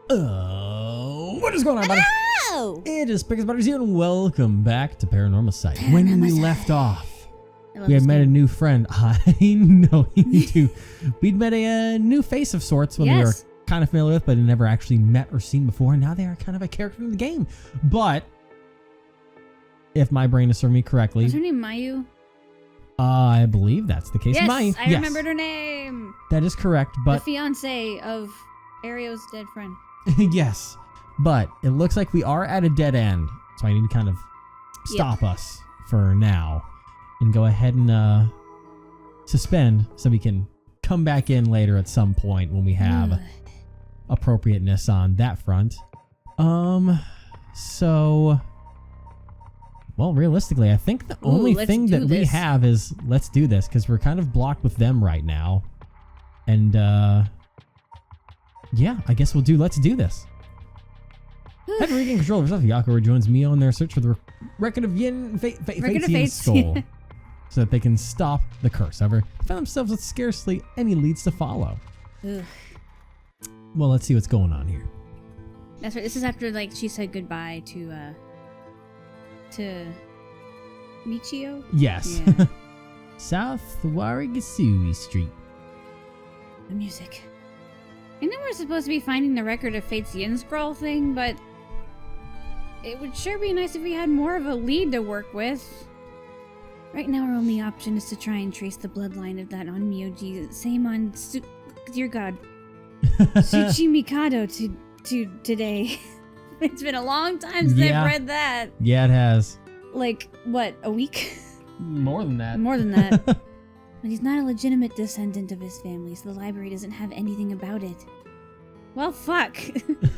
What is going on, buddy? Hello! It is Pickers Butters here, and welcome back to Paranormasight. When we left off, we had met a new friend. I know you do. We'd met a new face of sorts when we were kind of familiar with, but had never actually met or seen before. And now they are kind of a character in the game. But if my brain is serving me correctly, was her name Mayu? I believe that's the case. Yes, Mayu. I remembered her name. That is correct. But the fiance of Ario's dead friend. Yes, but it looks like we are at a dead end, so I need to kind of stop us for now and go ahead and suspend so we can come back in later at some point when we have appropriateness on that front. So, well, realistically, I think the only thing that we have is let's do this, because we're kind of blocked with them right now. And, yeah, I guess let's do this. Having regained control of herself, Hihaku rejoins Mio in their search for the record of Fate's skull so that they can stop the curse. However, they found themselves with scarcely any leads to follow. Ugh. Well, let's see what's going on here. That's right. This is after, like, she said goodbye to Michio? Yes. Yeah. South Warigasui Street. The music. I know we're supposed to be finding the record of Fate's Yin Scroll thing, but it would sure be nice if we had more of a lead to work with. Right now, our only option is to try and trace the bloodline of that Onmyoji. Same on dear God, Tsuchimikado to today. It's been a long time since I've read that. Yeah, it has. Like, what, a week? More than that. More than that. But he's not a legitimate descendant of his family, so the library doesn't have anything about it. Well, fuck.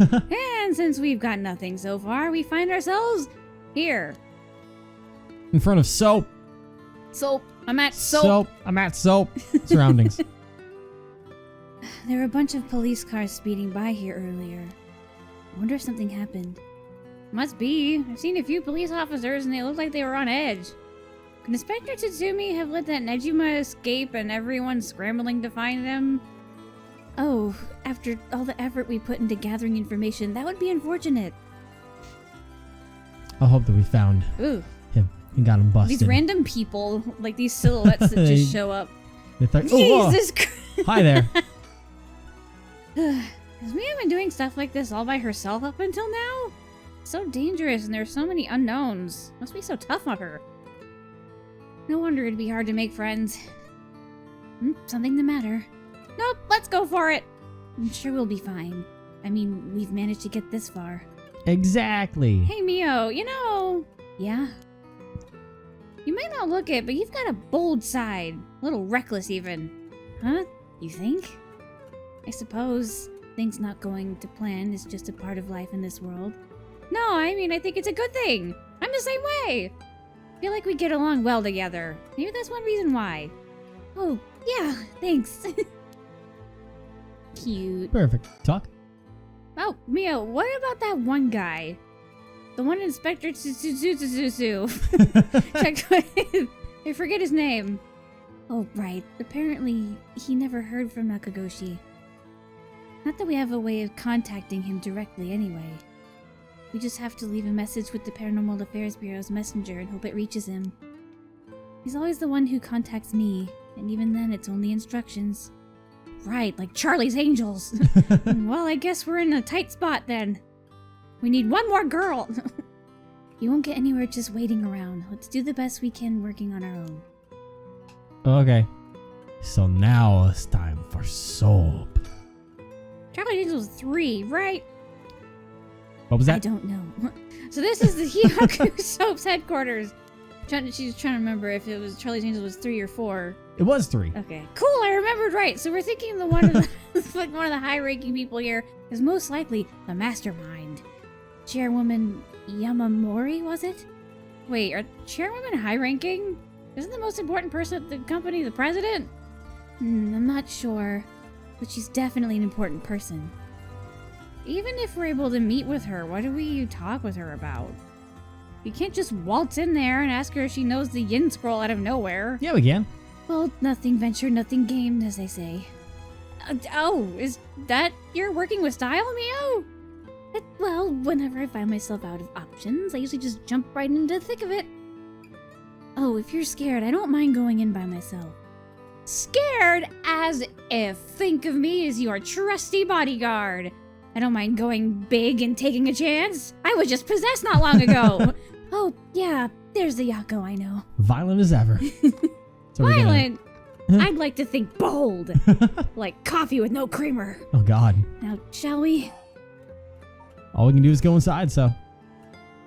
And since we've got nothing so far, we find ourselves here. In front of soap. Soap. I'm at soap. I'm at soap. Surroundings. There were a bunch of police cars speeding by here earlier. I wonder if something happened. Must be. I've seen a few police officers and they looked like they were on edge. Could Inspector Tatsumi have let that Nejima escape and everyone scrambling to find him? Oh, after all the effort we put into gathering information, that would be unfortunate. I hope that we found him and got him busted. These random people, like these silhouettes that just show up. They thought, Jesus Christ. Hi there. Has Mia been doing stuff like this all by herself up until now? So dangerous, and there's so many unknowns. Must be so tough on her. No wonder it'd be hard to make friends. Something the matter. Nope, let's go for it. I'm sure we'll be fine. I mean, we've managed to get this far. Exactly. Hey, Mio, you know... Yeah? You might not look it, but you've got a bold side. A little reckless, even. Huh? You think? I suppose things not going to plan is just a part of life in this world. No, I mean, I think it's a good thing. I'm the same way. I feel like we get along well together. Maybe that's one reason why. Oh, yeah, thanks. Cute. Perfect. Talk. Oh, Mio, what about that one guy? The one Inspector Tsutsuzu checked with. I forget his name. Oh, right. Apparently, he never heard from Nakagoshi. Not that we have a way of contacting him directly anyway. We just have to leave a message with the Paranormal Affairs Bureau's messenger and hope it reaches him. He's always the one who contacts me, and even then it's only instructions. Right, like Charlie's Angels. Well, I guess we're in a tight spot then. We need one more girl. You won't get anywhere just waiting around. Let's do the best we can working on our own. Okay. So now it's time for soap. Charlie's Angels 3, right? What was that? I don't know. So this is the Hihaku Soaps headquarters. She's trying to remember if it was Charlie's Angels was 3 or 4. It was 3. Okay, cool. I remembered right. So we're thinking the one of the like one of the high-ranking people here is most likely the mastermind, Chairwoman Yamamori. Was it? Wait, are chairwomen high-ranking? Isn't the most important person at the company the president? I'm not sure, but she's definitely an important person. Even if we're able to meet with her, what do we talk with her about? You can't just waltz in there and ask her if she knows the Yin Scroll out of nowhere. Yeah, we can. Well, nothing ventured, nothing gained, as they say. Oh, is that your working with style, Mio? Well, whenever I find myself out of options, I usually just jump right into the thick of it. Oh, if you're scared, I don't mind going in by myself. Scared as if. Think of me as your trusty bodyguard. I don't mind going big and taking a chance. I was just possessed not long ago. Oh, yeah, there's the Yako I know. Violent as ever. Violent? I'd like to think bold. Like coffee with no creamer. Oh, God. Now, shall we? All we can do is go inside, so.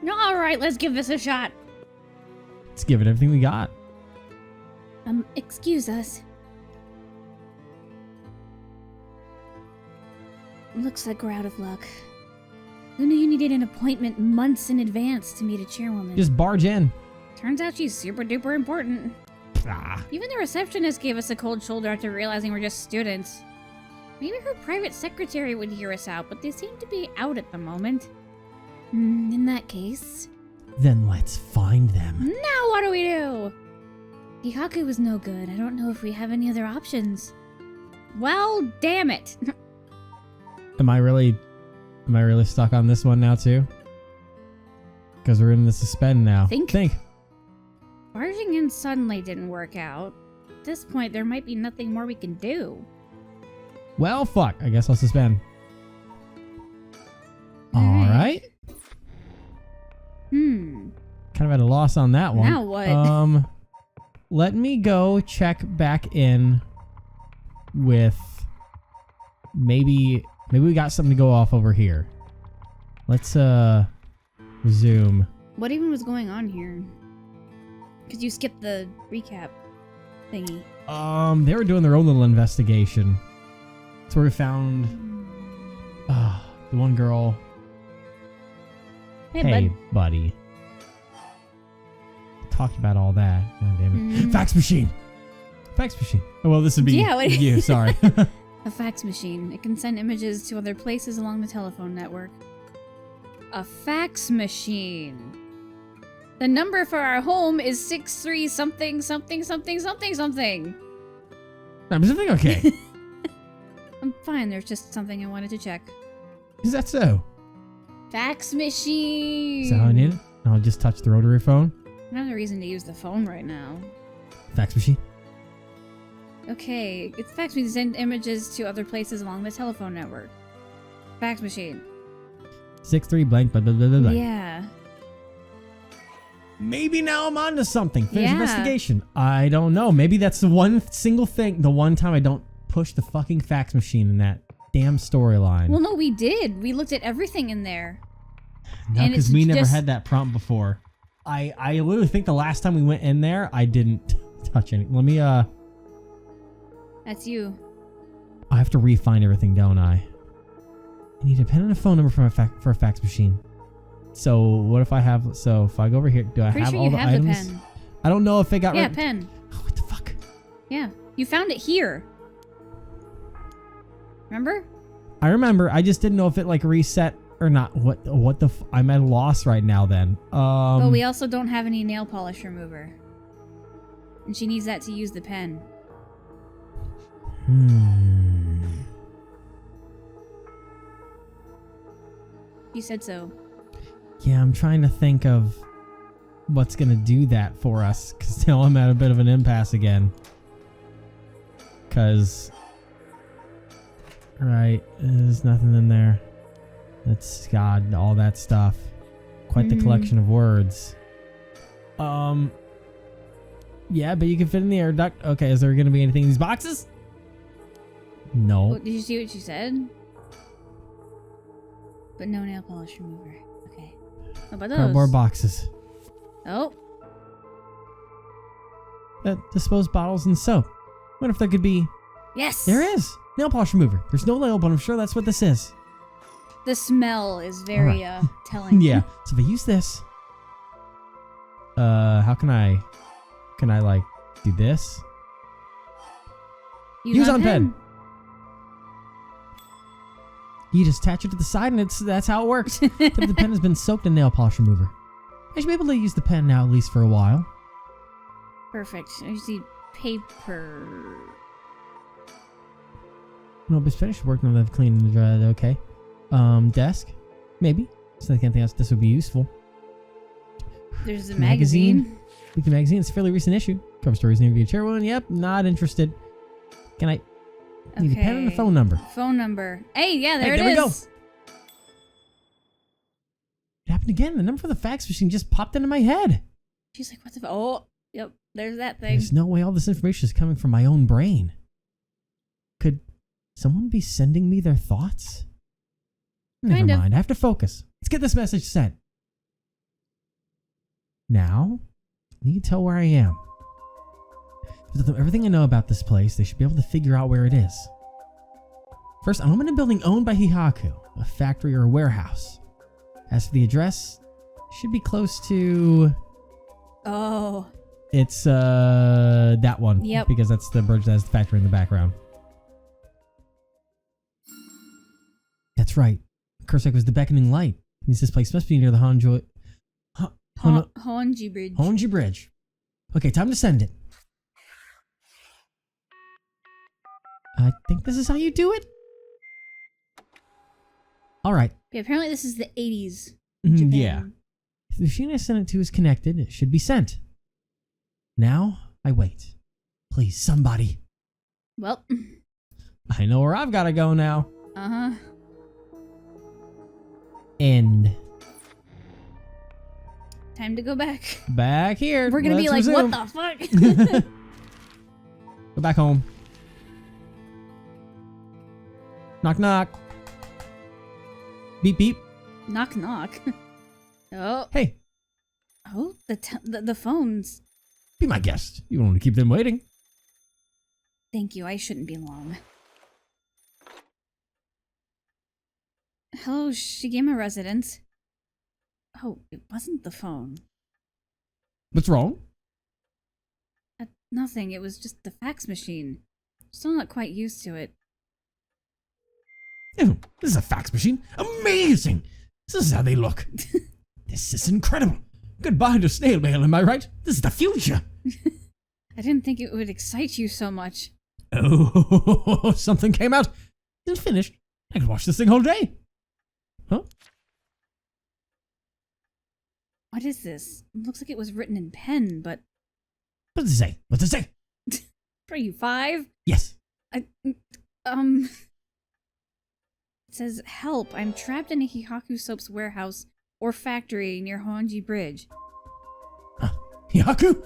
All right, let's give this a shot. Let's give it everything we got. Excuse us. Looks like we're out of luck. Who knew you needed an appointment months in advance to meet a chairwoman? Just barge in. Turns out she's super duper important. Ah. Even the receptionist gave us a cold shoulder after realizing we're just students. Maybe her private secretary would hear us out, but they seem to be out at the moment. In that case... Then let's find them. Now what do we do? Hihaku was no good. I don't know if we have any other options. Well, damn it. Am I really stuck on this one now too? Because we're in the suspend now. Think. Barging in suddenly didn't work out. At this point, there might be nothing more we can do. Well, fuck. I guess I'll suspend. All right. Kind of at a loss on that one. Now what? Let me go check back in with maybe we got something to go off over here. Let's resume. What even was going on here? Because you skipped the recap thingy. They were doing their own little investigation. That's where we found the one girl. Hey buddy. Talked about all that. God damn it. Fax machine. Oh, well, this would be you. Sorry. A fax machine. It can send images to other places along the telephone network. A fax machine. The number for our home is 63 something something something something something. I'm something okay. I'm fine. There's just something I wanted to check. Is that so? Fax machine. Is that how I need it? I'll just touch the rotary phone. I don't have a reason to use the phone right now. Fax machine. Okay, it's fax machine to send images to other places along the telephone network. Fax machine. 63 blank blah blah blah blah blah. Yeah. Maybe now I'm onto something. Finish investigation. I don't know. Maybe that's the one single thing. The one time I don't push the fucking fax machine in that damn storyline. Well, no, we did. We looked at everything in there. No, because we never had that prompt before. I literally think the last time we went in there, I didn't touch any. Let me, That's you. I have to re-find everything, don't I? I need a pen and a phone number for a fax machine. So, what if I have... So, if I go over here, do I have all the items? The pen. I don't know if it got... Yeah, pen. Oh, what the fuck? Yeah. You found it here. Remember? I remember. I just didn't know if it, like, reset or not. What the... I'm at a loss right now, then. But we also don't have any nail polish remover. And she needs that to use the pen. She said so. Yeah, I'm trying to think of what's going to do that for us. Because now I'm at a bit of an impasse again. Because... Right, there's nothing in there. That's God, all that stuff. Quite the collection of words. Yeah, but you can fit in the air duct. Okay, is there going to be anything in these boxes? No. Well, did you see what she said? But no nail polish remover. Okay. How about those? Cardboard boxes. Oh. Disposed bottles and soap. What if there could be... Yes! There is! Nail polish remover. There's no label, but I'm sure that's what this is. The smell is very, telling. Yeah. So if I use this... how can I... Can I, like, do this? Use on pen. You just attach it to the side and that's how it works. The pen has been soaked in nail polish remover. I should be able to use the pen now at least for a while. Perfect. I see paper. Nope, it's finished working on the clean and dried. Okay. Desk. Maybe. So I can't think else this would be useful. There's a magazine. Weekly magazine. It's a fairly recent issue. Cover stories named via chair one. Yep, not interested. Can I need a pen and a phone number? Phone number. Hey, yeah, there it is. We go. It happened again. The number for the fax machine just popped into my head. She's like, what the? Oh, yep. There's that thing. There's no way all this information is coming from my own brain. Could someone be sending me their thoughts? Never mind. I have to focus. Let's get this message sent. Now, I need to tell where I am. With everything I know about this place, they should be able to figure out where it is. First, I'm in a building owned by Hihaku, a factory or a warehouse. As for the address, it should be close to... Oh. It's that one. Yep. Because that's the bridge that has the factory in the background. That's right. Kursak was the beckoning light. Means this place must be near the Honji Bridge. Honji Bridge. Okay, time to send it. I think this is how you do it. All right. Yeah, apparently this is the 80s. Yeah. If the machine I sent it to is connected, it should be sent. Now, I wait. Please, somebody. Well. I know where I've got to go now. Uh-huh. End. Time to go back. Back here. We're going to be like, resume. what the fuck? Go back home. Knock, knock. Beep, beep. Knock, knock. Oh. Hey. Oh, the phones. Be my guest. You don't want to keep them waiting. Thank you. I shouldn't be long. Hello, Shigema residence. Oh, it wasn't the phone. What's wrong? Nothing. It was just the fax machine. Still not quite used to it. Ew, this is a fax machine. Amazing. This is how they look. This is incredible. Goodbye to snail mail, am I right? This is the future. I didn't think it would excite you so much. Oh, something came out. It's finished. I could watch this thing all day. Huh? What is this? It looks like it was written in pen, but... What does it say? What does it say? Are you 5? Yes. It says, help, I'm trapped in a Hihaku Soaps warehouse or factory near Honji Bridge. Hihaku?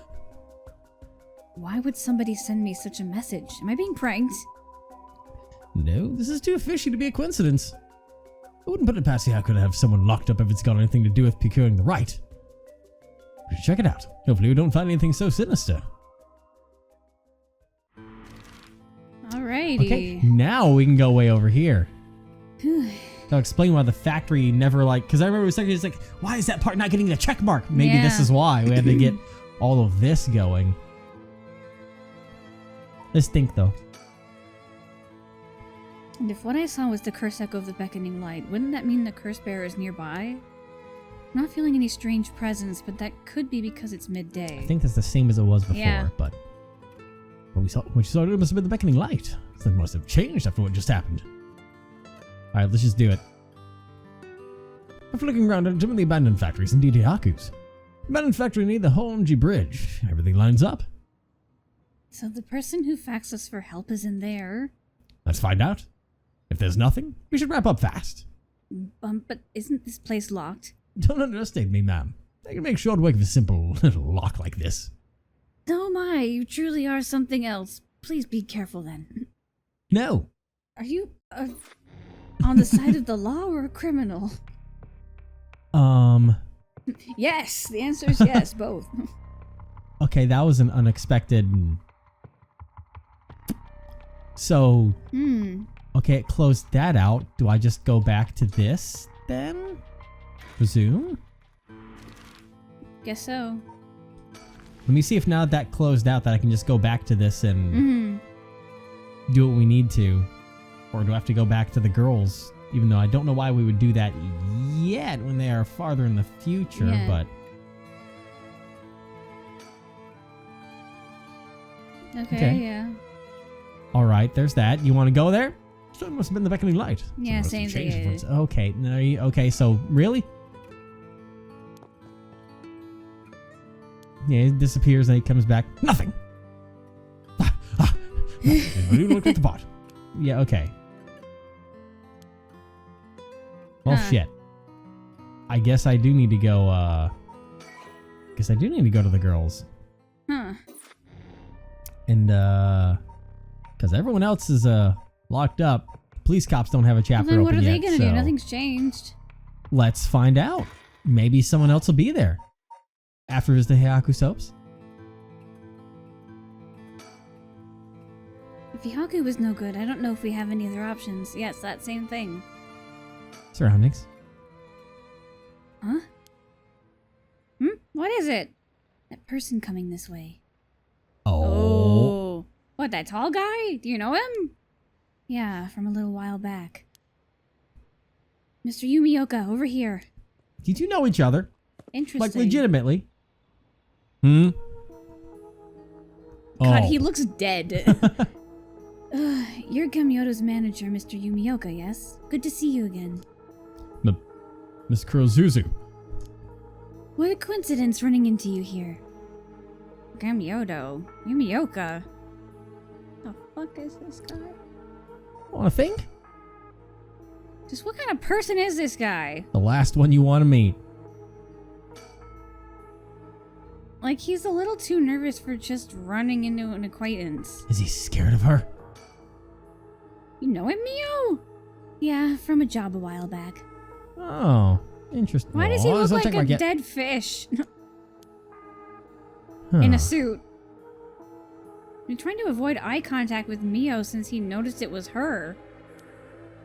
Why would somebody send me such a message? Am I being pranked? No, this is too fishy to be a coincidence. I wouldn't put it past Hihaku to have someone locked up if it's got anything to do with procuring the right. We should check it out. Hopefully we don't find anything so sinister. Alrighty. Okay, now we can go way over here. That'll explain why the factory never because I remember it was like, why is that part not getting the check mark? Maybe this is why. We had to get all of this going. Let's think though. And if what I saw was the curse echo of the beckoning light, wouldn't that mean the curse bearer is nearby? I'm not feeling any strange presence, but that could be because it's midday. I think that's the same as it was before, but what we saw it must have been the beckoning light. Something must have changed after what just happened. Alright, let's just do it. After looking around at some of the abandoned factories, indeed Hihaku's. Abandoned factory near the Honji Bridge. Everything lines up. So the person who faxed us for help is in there? Let's find out. If there's nothing, we should wrap up fast. But isn't this place locked? Don't underestimate me, ma'am. I can make short work of a simple little lock like this. Oh my, you truly are something else. Please be careful then. No. Are you on the side of the law or a criminal? Yes, the answer is yes, both. Okay, that was an unexpected... So... Okay, it closed that out. Do I just go back to this, then? Resume? Guess so. Let me see if now that closed out that I can just go back to this and do what we need to. Or do I have to go back to the girls? Even though I don't know why we would do that yet when they are farther in the future, but... Okay, yeah. Alright, there's that. You want to go there? So it must have been the beckoning light. Yeah, same thing. Okay, no, okay, so really? Yeah, he disappears and he comes back. Nothing! Look at the bot. Yeah, okay. Well, shit. I guess I do need to go, guess I do need to go to the girls. Huh. And, because everyone else is, locked up. Police cops don't have a chapter well, then open what are yet, they gonna do? Nothing's changed. Let's find out. Maybe someone else will be there. After is the Hihaku Soaps. If Hihaku was no good, I don't know if we have any other options. Yes, that same thing. Surroundings. Huh? What is it? That person coming this way. Oh. What, that tall guy? Do you know him? Yeah, from a little while back. Mr. Yumioka, over here. Did you know each other? Interesting. Like, legitimately? God, Oh. he looks dead. You're Gamyoto's manager, Mr. Yumioka, yes? Good to see you again. Miss Kurozuzu. What a coincidence running into you here. Gamyoto? Yumioka? The fuck is this guy? Want to think? Just what kind of person is this guy? The last one you want to meet. Like, he's a little too nervous for just running into an acquaintance. Is he scared of her? You know him, Mio? Yeah, from a job a while back. Oh, interesting. Why does he look like a dead fish? In a suit. I'm trying to avoid eye contact with Mio since he noticed it was her.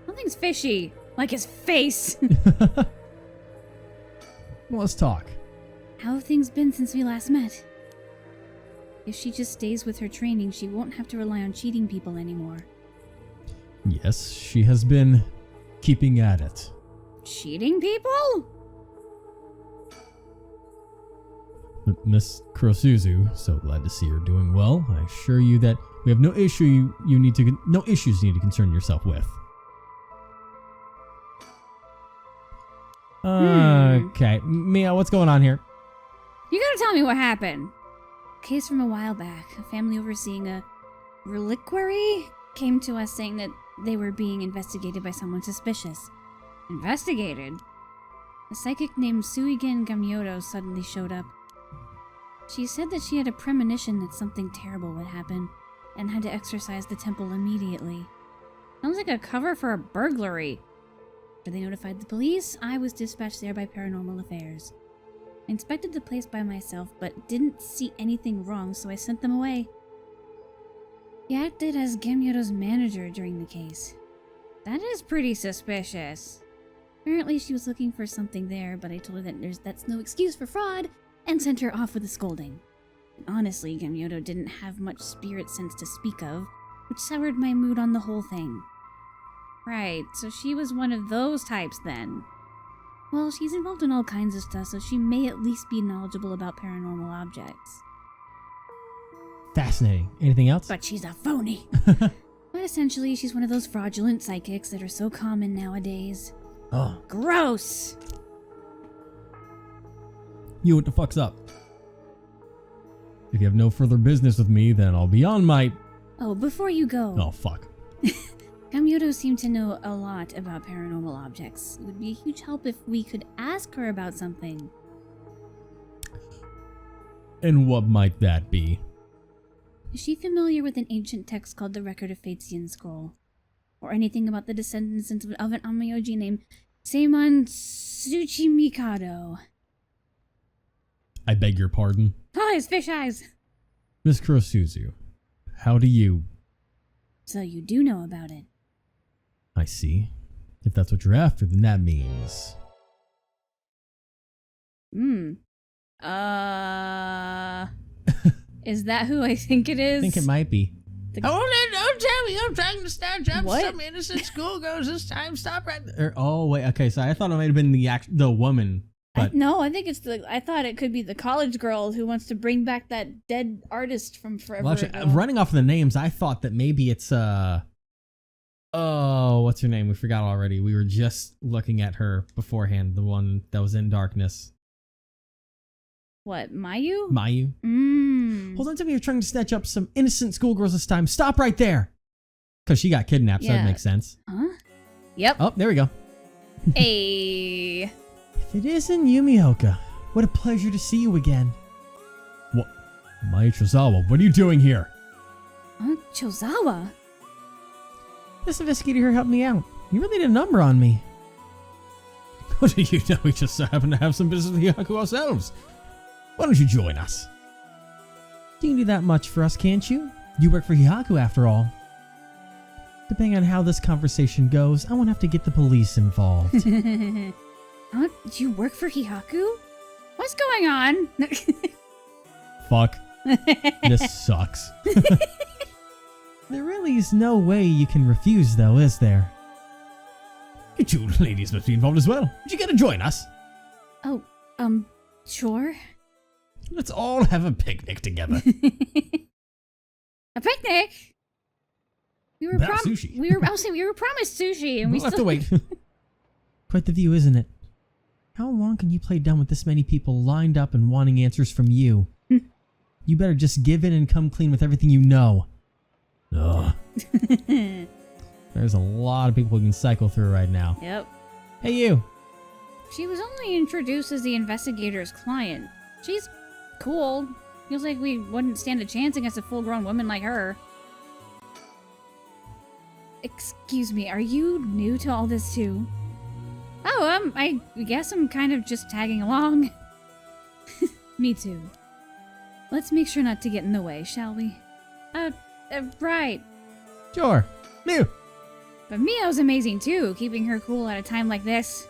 Something's fishy. Like his face. Well, let's talk. How have things been since we last met? If she just stays with her training, she won't have to rely on cheating people anymore. Yes, she has been keeping at it. Cheating people? Miss Kurosuzu, so glad to see her doing well. I assure you that we have no issues you need to concern yourself with. Okay, Mia, what's going on here? You gotta tell me what happened. Case from a while back. A family overseeing a reliquary came to us saying that they were being investigated by someone suspicious. Investigated? A psychic named Suigen Gamyoto suddenly showed up. She said that she had a premonition that something terrible would happen and had to exorcise the temple immediately. Sounds like a cover for a burglary. After they notified the police, I was dispatched there by Paranormal Affairs. I inspected the place by myself, but didn't see anything wrong, so I sent them away. He acted as Gamyoto's manager during the case. That is pretty suspicious. Apparently she was looking for something there, but I told her that that's no excuse for fraud, and sent her off with a scolding. And honestly, Gamyoto didn't have much spirit sense to speak of, which soured my mood on the whole thing. Right, so she was one of those types then. Well, she's involved in all kinds of stuff, so she may at least be knowledgeable about paranormal objects. Fascinating. Anything else? But she's a phony. But essentially, she's one of those fraudulent psychics that are so common nowadays. Oh. Gross! You, what the fuck's up? If you have no further business with me, then I'll be on my... Oh, before you go... Oh, fuck. Gamyoto seemed to know a lot about paranormal objects. It would be a huge help if we could ask her about something. And what might that be? Is she familiar with an ancient text called the Record of Fatesian Scroll? Or anything about the descendants of an Onmyoji named Seimon Tsuchimikado? I beg your pardon? Oh, his fish eyes! Miss Kurosuzu, how do you... So you do know about it. I see. If that's what you're after, then that means... Is that who I think it is? I think it might be. Don't tell me I'm trying to snatch up What? some innocent schoolgirls this time. Stop right there. Oh, wait, okay, so I thought it might have been the woman. But I think it's I thought it could be the college girl who wants to bring back that dead artist from forever well, actually, ago. running off of the names, I thought that maybe it's Oh, what's her name? We forgot already. We were just looking at her beforehand. The one that was in darkness. What, Mayu? Mayu. Hold on to me. You're trying to snatch up some innocent schoolgirls this time. Stop right there. Because she got kidnapped, so that makes sense. Huh? Yep. Oh, there we go. Hey. If it isn't Yumioka, what a pleasure to see you again. What? Mariozawa, what are you doing here? Huh? Chozawa? This investigator here helped me out. You really did a number on me. What do you know? We just happen to have some business with Hihaku ourselves. Why don't you join us? You can do that much for us, can't you? You work for Hihaku after all. Depending on how this conversation goes, I won't have to get the police involved. Huh? You work for Hihaku? What's going on? Fuck. This sucks. There really is no way you can refuse, though, is there? You two ladies must be involved as well. Would you care to join us? Oh, sure. Let's all have a picnic together. A picnic? We were sushi. We were promised sushi, and we'll have to wait. Quite the view, isn't it? How long can you play dumb with this many people lined up and wanting answers from you? You better just give in and come clean with everything you know. Ugh. There's a lot of people we can cycle through right now. Yep. Hey, you. She was only introduced as the investigator's client. She's cool. Feels like we wouldn't stand a chance against a full-grown woman like her. Excuse me, are you new to all this too? Oh, I guess I'm kind of just tagging along. Me too. Let's make sure not to get in the way, shall we? Right. Sure. Mew. But Mio's amazing too, keeping her cool at a time like this.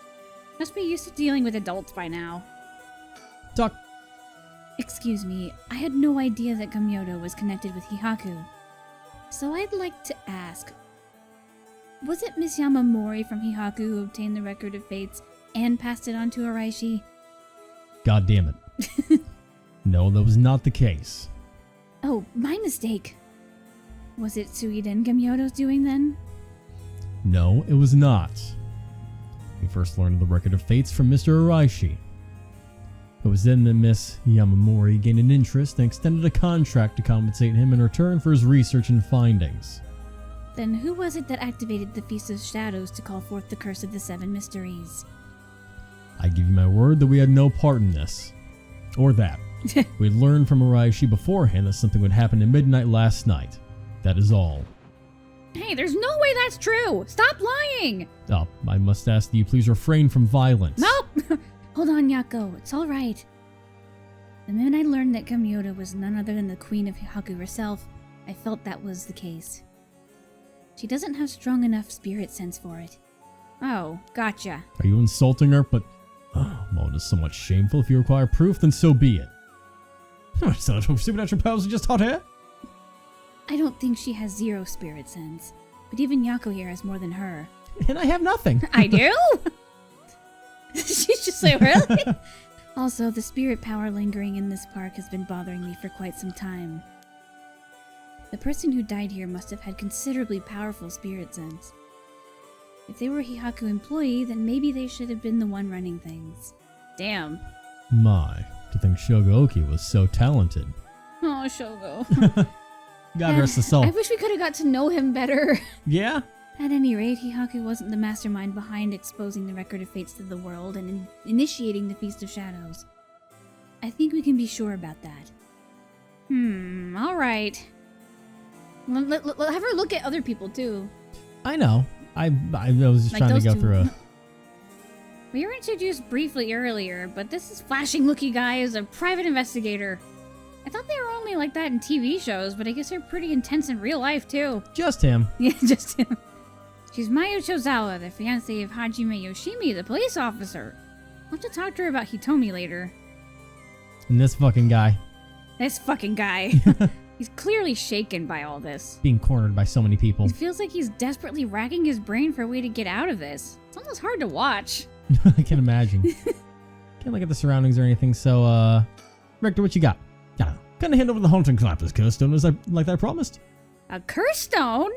Must be used to dealing with adults by now. Talk. Excuse me, I had no idea that Gamyoto was connected with Hihaku. So I'd like to ask, was it Miss Yamamori from Hihaku who obtained the Record of Fates and passed it on to Araishi? God damn it. No, that was not the case. Oh, my mistake. Was it Suida and Gamyoto's doing then? No, it was not. We first learned of the Record of Fates from Mr. Araishi. It was then that Miss Yamamori gained an interest and extended a contract to compensate him in return for his research and findings. Then who was it that activated the Feast of Shadows to call forth the Curse of the Seven Mysteries? I give you my word that we had no part in this. Or that. We had learned from Araishi beforehand that something would happen at midnight last night. That is all. Hey, there's no way that's true! Stop lying! Oh, I must ask that you please refrain from violence. Nope! Hold on, Yako. It's alright. The minute I learned that Gamyoto was none other than the Queen of Hihaku herself, I felt that was the case. She doesn't have strong enough spirit sense for it. Oh, gotcha. Are you insulting her? But, well, it is somewhat shameful. If you require proof, then so be it. So, supernatural powers are just hot air? I don't think she has zero spirit sense, but even Yako here has more than her. And I have nothing. I do? She's just like, really? Also, the spirit power lingering in this park has been bothering me for quite some time. The person who died here must have had considerably powerful spirit sense. If they were a Hihaku employee, then maybe they should have been the one running things. Damn. My, to think Shogooki was so talented. Oh, Shogo. God rest his soul. I wish we could have got to know him better. Yeah? At any rate, Hihaku wasn't the mastermind behind exposing the Record of Fates to the world and initiating the Feast of Shadows. I think we can be sure about that. Alright. Let have her look at other people, too. I know. I was just trying to go through a... We were introduced briefly earlier, but this flashing-looking guy is a private investigator. I thought they were only like that in TV shows, but I guess they're pretty intense in real life, too. Just him. Yeah, just him. She's Mayu Chozawa, the fiancée of Hajime Yoshimi, the police officer. I'll have to talk to her about Hitomi later. And this fucking guy. This fucking guy. He's clearly shaken by all this. Being cornered by so many people. It feels like he's desperately racking his brain for a way to get out of this. It's almost hard to watch. I can imagine. Can't look at the surroundings or anything, so, Rector, what you got? I don't know. Gonna hand over the haunting clappers curse stone like I promised. A curse stone?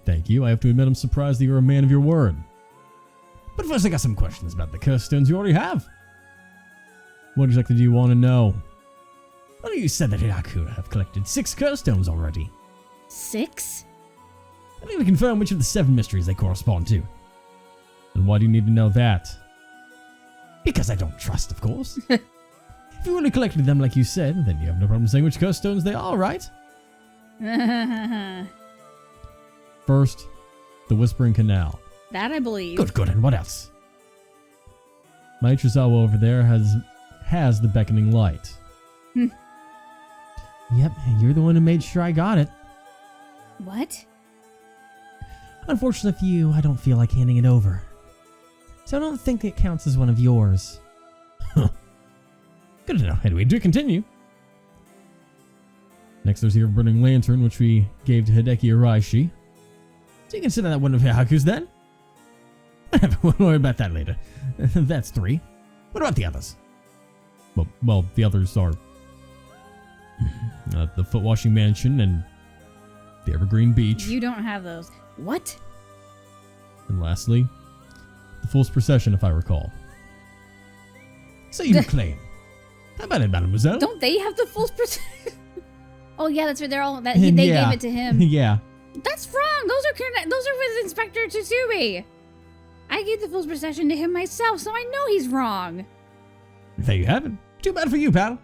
Thank you. I have to admit I'm surprised that you're a man of your word. But first I got some questions about the curse stones you already have. What exactly do you want to know? Well, you said that Hihaku have collected 6 curse stones already. 6? I need to confirm which of the 7 mysteries they correspond to. And why do you need to know that? Because I don't trust, of course. If you only collected them like you said, then you have no problem saying which curse stones they are, right? First, the Whispering Canal. That I believe. Good. And what else? Mariozawa over there has the beckoning light. Yep, you're the one who made sure I got it. What? Unfortunately for you, I don't feel like handing it over. So I don't think it counts as one of yours. Huh. Good to know. Anyway, do continue. Next, there's your burning lantern, which we gave to Hideki Araishi. Do you consider that one of Hihaku's then? We'll worry about that later. That's 3. What about the others? Well, the others are the Foot Washing Mansion and the Evergreen Beach. You don't have those. What? And lastly, the Fool's Procession, if I recall. So you claim. How about it, mademoiselle? Don't they have the Fool's Procession? Oh yeah, that's right. They're all that they gave it to him. Yeah. That's wrong. Those are with Inspector Tsutsumi. I gave the Fool's Procession to him myself, so I know he's wrong. There you have it. Too bad for you, pal.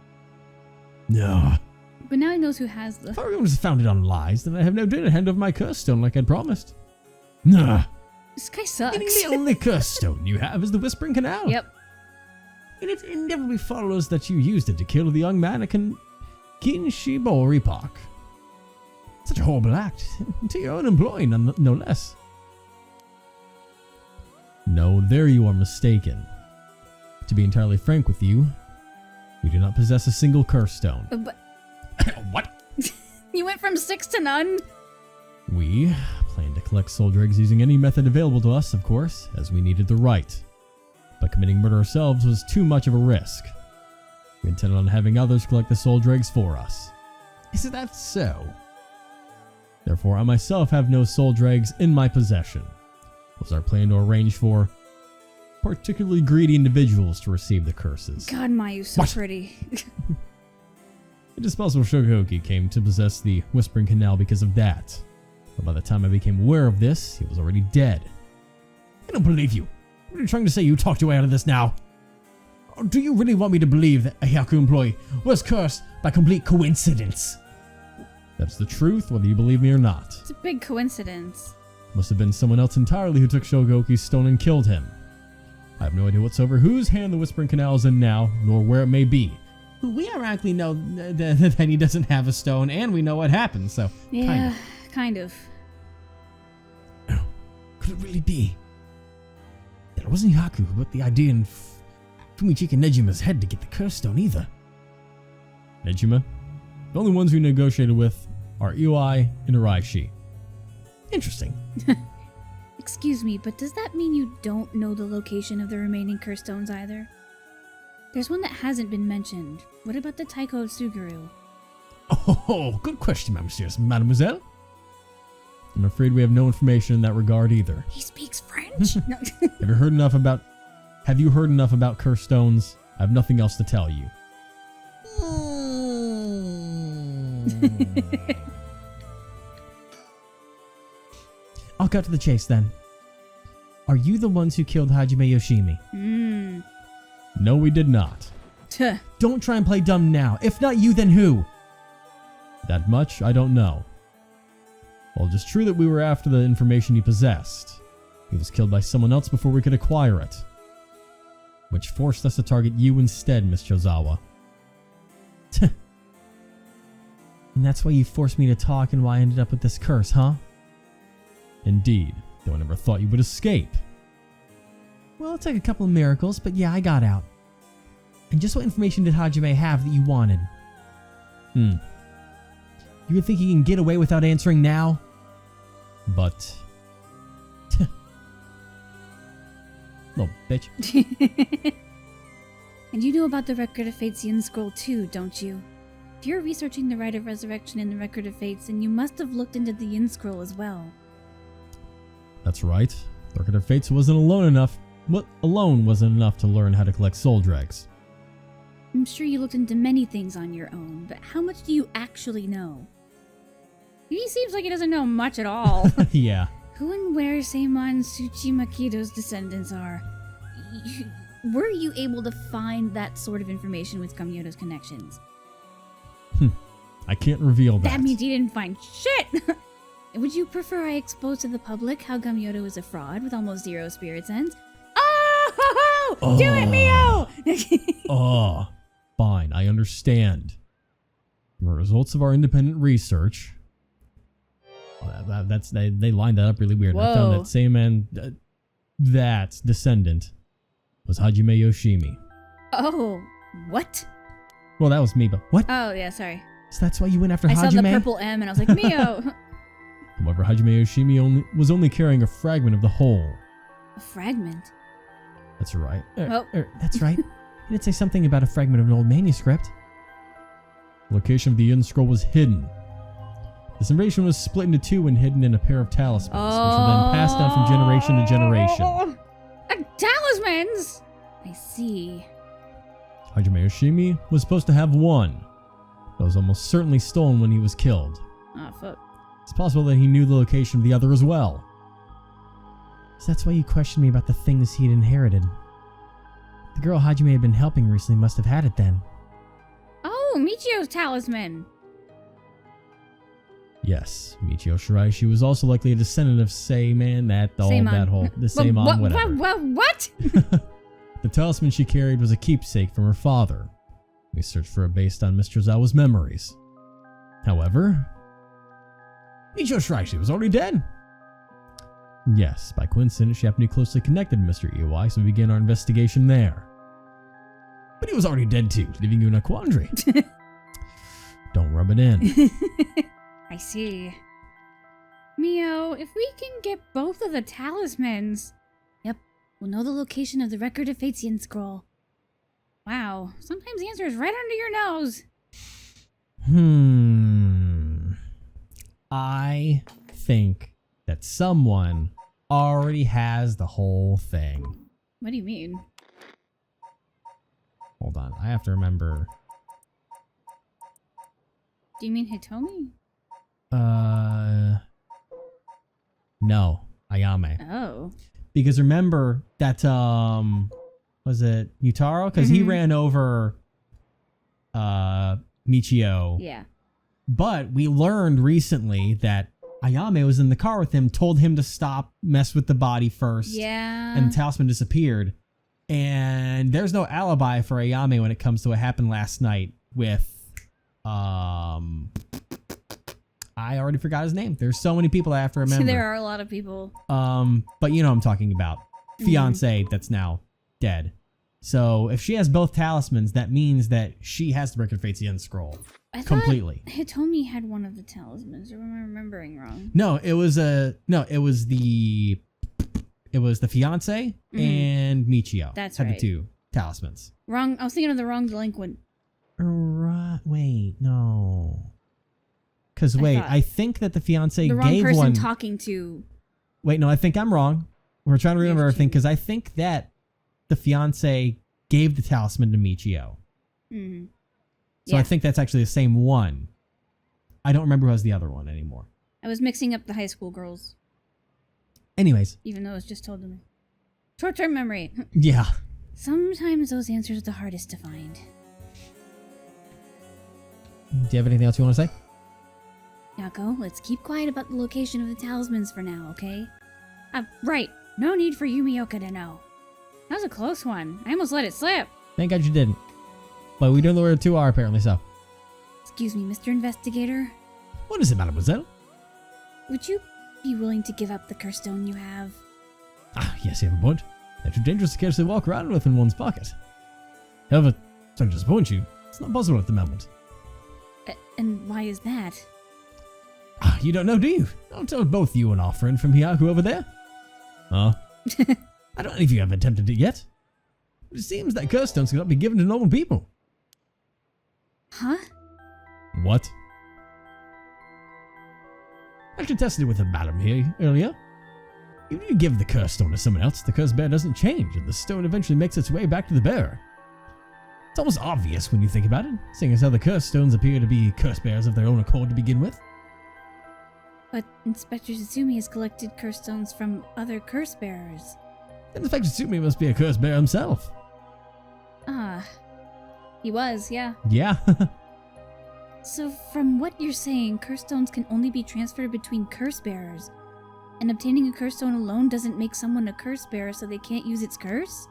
No. But now he knows who has the... If everyone was founded on lies, then I have no doubt to hand over my curse stone like I'd promised. Nah. This guy sucks. Meaning the only curse stone you have is the Whispering Canal. Yep. And it inevitably follows that you used it to kill the young mannequin Kinshibo Ripak. Such a horrible act. To your own employee, no less. No, there you are mistaken. To be entirely frank with you, we do not possess a single curse stone. But What? you went from 6 to none? We plan to collect soul dregs using any method available to us, of course, as we needed the right. But committing murder ourselves was too much of a risk. We intended on having others collect the soul dregs for us. Is that so? Therefore, I myself have no soul dregs in my possession. It was our plan to arrange for particularly greedy individuals to receive the curses. God, Mayu's so pretty. It is possible Shogoki came to possess the Whispering Canal because of that. But by the time I became aware of this, he was already dead. I don't believe you. What are you trying to say? You talked your way out of this now? Or do you really want me to believe that a Hihaku employee was cursed by complete coincidence? That's the truth, whether you believe me or not. It's a big coincidence. Must have been someone else entirely who took Shogoki's stone and killed him. I have no idea whatsoever whose hand the Whispering Canal is in now, nor where it may be. We ironically know that he doesn't have a stone, and we know what happened, so... Yeah, kind of. Could it really be that it wasn't Hihaku who put the idea in Fumichika Nejima's head to get the curse stone either? Nejima? The only ones we negotiated with are Iwai and Araishi. Interesting. Excuse me, but does that mean you don't know the location of the remaining curse stones either? There's one that hasn't been mentioned. What about the Taiko of Suguru? Oh, good question, mademoiselle. I'm afraid we have no information in that regard either. He speaks French? No. Have you heard enough about curse stones? I have nothing else to tell you. I'll cut to the chase then. Are you the ones who killed Hajime Yoshimi? No, we did not. Tuh. Don't try and play dumb now. If not you, then who? That much, I don't know. While it is true that we were after the information he possessed, he was killed by someone else before we could acquire it, which forced us to target you instead, Miss Chozawa. And that's why you forced me to talk and why I ended up with this curse, huh? Indeed, though I never thought you would escape. Well, it took a couple of miracles, but yeah, I got out. And just what information did Hajime have that you wanted? You would think he can get away without answering now? But... little bitch. And you know about the Record of Fates Yin Scroll too, don't you? If you're researching the Rite of Resurrection in the Record of Fates, then you must have looked into the Yin Scroll as well. That's right. The Record of Fates wasn't alone enough. What alone wasn't enough to learn how to collect soul dregs. I'm sure you looked into many things on your own, but how much do you actually know? He seems like he doesn't know much at all. Yeah. Who and where Seimon Tsuchimakido's descendants are? Were you able to find that sort of information with Kamyoto's connections? I can't reveal that. That means you didn't find shit! Would you prefer I expose to the public how Gamyoto is a fraud with almost zero spirit sense? Oh! Do it, Mio! Oh, fine. I understand. The results of our independent research. They lined that up really weird. Whoa. I found that same man, that descendant, was Hajime Yoshimi. Oh, what? Well, that was me, but what? Oh, yeah, sorry. So that's why you went after I Hajime? saw the purple M and I was like, Mio! However, Hajime Yoshimi was only carrying a fragment of the whole. A fragment? That's right. That's right. You did say something about a fragment of an old manuscript. The location of the Yin Scroll was hidden. This information was split into two and hidden in a pair of talismans, which were then passed down from generation to generation. Talismans? I see. Hajime Yoshimi was supposed to have one, that was almost certainly stolen when he was killed. Oh, fuck. It's possible that he knew the location of the other as well. So that's why you questioned me about the things he'd inherited. The girl Hajime had been helping recently must have had it then. Oh, Michio's talisman. Yes, Michio Shiraishi was also likely a descendant of Seimon, the Seimon, whatever. What? The talisman she carried was a keepsake from her father. We searched for it based on Mr. Zawa's memories. However, Michio Shiraishi was already dead. Yes, by coincidence, she happened to be closely connected to Mr. Iwai, so we began our investigation there. But he was already dead too, leaving you in a quandary. Don't rub it in. I see. Mio, if we can get both of the talismans... Yep, we'll know the location of the Record of Fates Yin Scroll. Wow, sometimes the answer is right under your nose. I think that someone already has the whole thing. What do you mean? Hold on, I have to remember. Do you mean Hitomi? No, Ayame. Oh. Because remember that, was it Yutaro? Because he ran over, Michio. Yeah. But we learned recently that Ayame was in the car with him, told him to stop, mess with the body first. Yeah. And the talisman disappeared. And there's no alibi for Ayame when it comes to what happened last night with, I already forgot his name. There's so many people I have to remember. There are a lot of people. But you know what I'm talking about. Fiance that's now dead. So if she has both talismans, that means that she has the Record of Fates Yin Scroll. Completely. Hitomi had one of the talismans, or am I remembering wrong? No, it was the fiance and Michio. That's had right. the two talismans. Wrong. I was thinking of the wrong delinquent. Right. Wait, no. Because I think that the fiance the wrong gave person one. talking to. Wait, no, I think I'm wrong. We're trying to remember everything because I think that the fiance gave the talisman to Michio. Mm-hmm. So I think that's actually the same one. I don't remember who has the other one anymore. I was mixing up the high school girls. Anyways. Even though it was just told to me. Short-term memory. Yeah. Sometimes those answers are the hardest to find. Do you have anything else you want to say? Yako, let's keep quiet about the location of the talismans for now, okay? Right. No need for Yumioka to know. That was a close one. I almost let it slip. Thank God you didn't. But we don't know where the two are, apparently, so. Excuse me, Mr. Investigator. What is it, mademoiselle? Would you be willing to give up the curse stone you have? Ah, yes, you have a point. They're too dangerous to carelessly walk around with in one's pocket. However, sorry to disappoint you, it's not possible at the moment. And why is that? Ah, you don't know, do you? I'll tell both you and our friend from Hihaku over there. I don't know if you have attempted it yet. It seems that curse stones cannot be given to normal people. Huh? What? I actually tested it with a madam here earlier. Even if you give the cursed stone to someone else, the cursed bear doesn't change, and the stone eventually makes its way back to the bearer. It's almost obvious when you think about it, seeing as how the cursed stones appear to be cursed bears of their own accord to begin with. But Inspector Tsutsumi has collected curse stones from other curse bearers. Then Inspector Tsutsumi must be a cursed bear himself. Ah, he was, yeah. Yeah. So from what you're saying, curse stones can only be transferred between curse bearers. And obtaining a curse stone alone doesn't make someone a curse bearer, so they can't use its curse?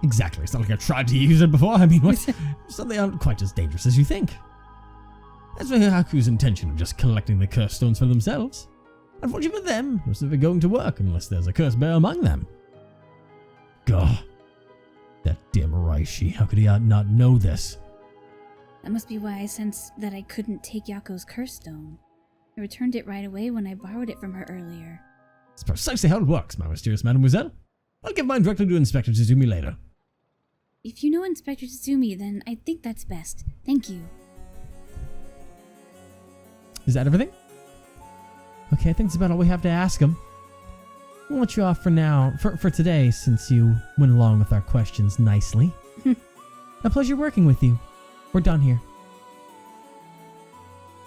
Exactly. It's not like I tried to use it before. I mean, what? So they aren't quite as dangerous as you think. That's for Hihaku's intention of just collecting the curse stones for themselves. Unfortunately for them, it's never going to work unless there's a curse bear among them. Gah. That damn Araishi. How could he not know this? That must be why I sensed that I couldn't take Yako's curse stone. I returned it right away when I borrowed it from her earlier. That's precisely how it works, my mysterious mademoiselle. I'll give mine directly to Inspector Tsutsumi later. If you know Inspector Tsutsumi, then I think that's best. Thank you. Is that everything? Okay, I think that's about all we have to ask him. We'll let you off for now, for today, since you went along with our questions nicely. A pleasure working with you. We're done here.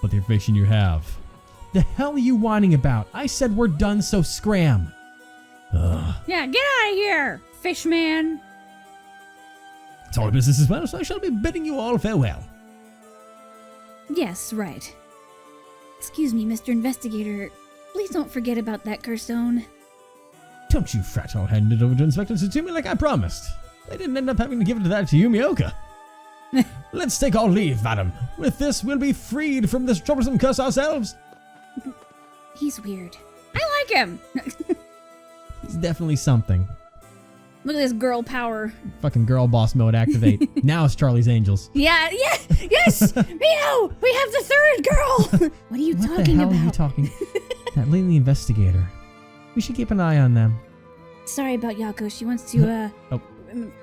What the information you have? The hell are you whining about? I said we're done, so scram. Ugh. Yeah, get out of here, fishman. It's all business as well, so I shall be bidding you all farewell. Yes, right. Excuse me, Mr. Investigator. Please don't forget about that curse stone. Don't you fret, I'll hand it over to Inspector Tsutsumi like I promised. I didn't end up having to give it to Yumioka. Let's take our leave, madam. With this, we'll be freed from this troublesome curse ourselves. He's weird. I like him. He's definitely something. Look at this girl power. Fucking girl boss mode activate. Now it's Charlie's Angels. Yeah, yes! Mio! We have the third girl! What are you talking about? What the hell are you talking? That lady investigator. We should keep an eye on them. Sorry about Yako. She wants to,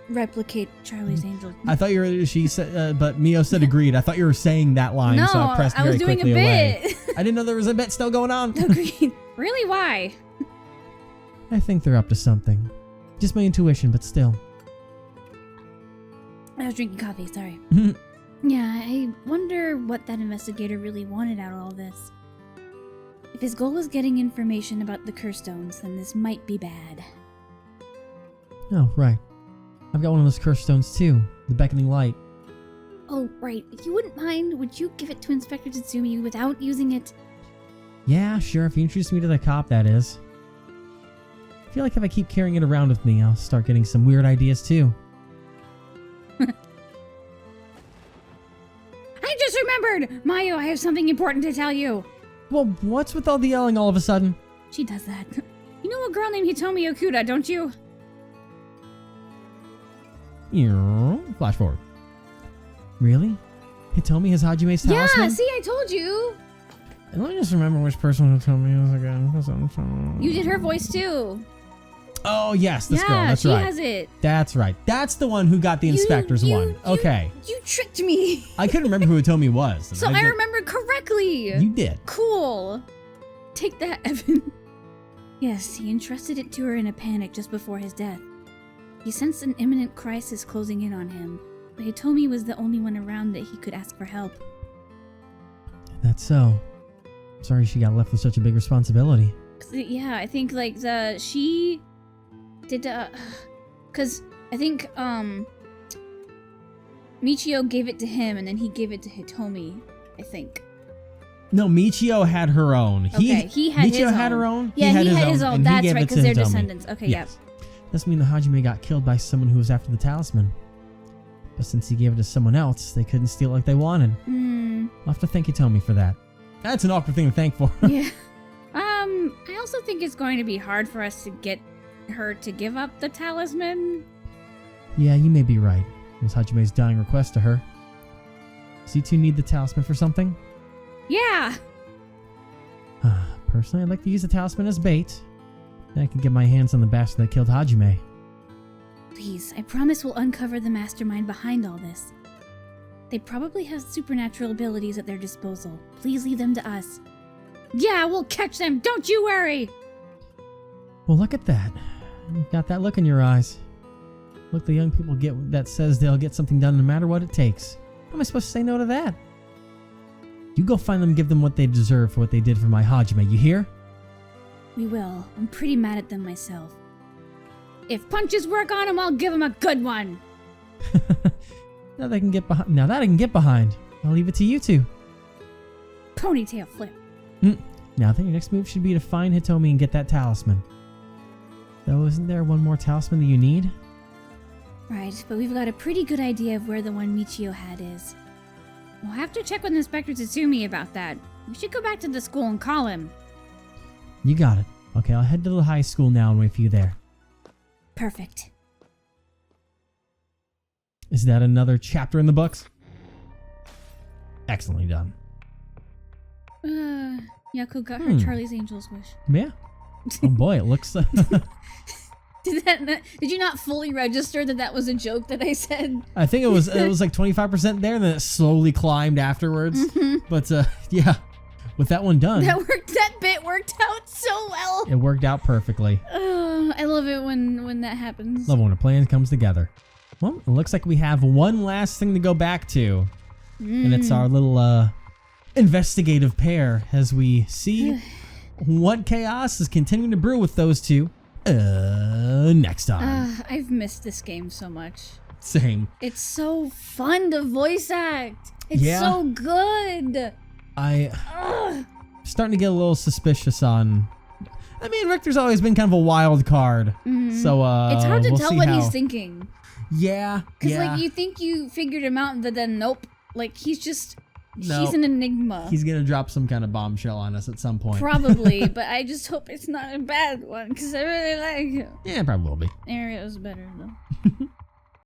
replicate Charlie's Angel. I thought she said, but Mio said agreed. I thought you were saying that line, so I pressed very quickly away. I didn't know there was a bit still going on. Agreed. Really? Why? I think they're up to something. Just my intuition, but still. I was drinking coffee, sorry. Yeah, I wonder what that investigator really wanted out of all this. If his goal was getting information about the curse stones, then this might be bad. Oh, right. I've got one of those curse stones too. The beckoning light. Oh, right. If you wouldn't mind, would you give it to Inspector Tsutsumi without using it? Yeah, sure. If you introduce me to the cop, that is. I feel like if I keep carrying it around with me, I'll start getting some weird ideas too. I just remembered! Mayo, I have something important to tell you. Well, what's with all the yelling all of a sudden? She does that. You know a girl named Hitomi Okuda, don't you? Flash forward. Really? Hitomi has Hajime's talisman? Yeah, see, I told you. Let me just remember which person Hitomi is again. You did her voice too. Oh, yes, this girl. That's right. right. She has it. That's right. That's the one who got the inspector's one. Okay. You tricked me. I couldn't remember who Hitomi was. So I remember correctly. You did. Cool. Take that, Evan. Yes, he entrusted it to her in a panic just before his death. He sensed an imminent crisis closing in on him, but Hitomi was the only one around that he could ask for help. That's so. Sorry she got left with such a big responsibility. Yeah, I think like she did cause I think Michio gave it to him and then he gave it to Hitomi, I think. No, Michio had her own. Okay, he had Michio his had own. her own. Yeah, he had his own. That's right, because they're descendants. Okay, yes. Doesn't mean the Hajime got killed by someone who was after the talisman. But since he gave it to someone else, they couldn't steal it like they wanted. I'll have to thank Hitomi for that. That's an awkward thing to thank for. Yeah. I also think it's going to be hard for us to get her to give up the talisman. Yeah, you may be right. It was Hajime's dying request to her. Does you two need the talisman for something? Yeah. Personally, I'd like to use the talisman as bait. Then I can get my hands on the bastard that killed Hajime. Please, I promise we'll uncover the mastermind behind all this. They probably have supernatural abilities at their disposal. Please leave them to us. Yeah, we'll catch them, don't you worry! Well, look at that. You've got that look in your eyes. Look, the young people get that says they'll get something done no matter what it takes. How am I supposed to say no to that? You go find them and give them what they deserve for what they did for my Hajime, you hear? We will. I'm pretty mad at them myself. If punches work on them, I'll give them a good one. Now that I can get behind. I'll leave it to you two. Ponytail flip. Now then, your next move should be to find Hitomi and get that talisman. Though, isn't there one more talisman that you need? Right, but we've got a pretty good idea of where the one Michio had is. We'll have to check with Inspector Tatsumi about that. We should go back to the school and call him. You got it. Okay, I'll head to the high school now and wait for you there. Perfect. Is that another chapter in the books? Excellently done. Yaku got her Charlie's Angels wish. Yeah. Oh boy, it looks... Did you not fully register that was a joke that I said? I think it was like 25% there, and then it slowly climbed afterwards. But yeah, with that one done, that bit worked out so well. It worked out perfectly. I love it when that happens. Love when a plan comes together. Well, it looks like we have one last thing to go back to, and it's our little investigative pair as we see what chaos is continuing to brew with those two. Next time. I've missed this game so much. Same. It's so fun to voice act. It's so good. Starting to get a little suspicious on... I mean, Richter's always been kind of a wild card. So, it's hard to tell what he's thinking. Yeah. Because, like, you think you figured him out, but then nope. Like, he's an enigma. He's going to drop some kind of bombshell on us at some point. Probably, but I just hope it's not a bad one, because I really like him. Yeah, it probably will be. Ario's better, though.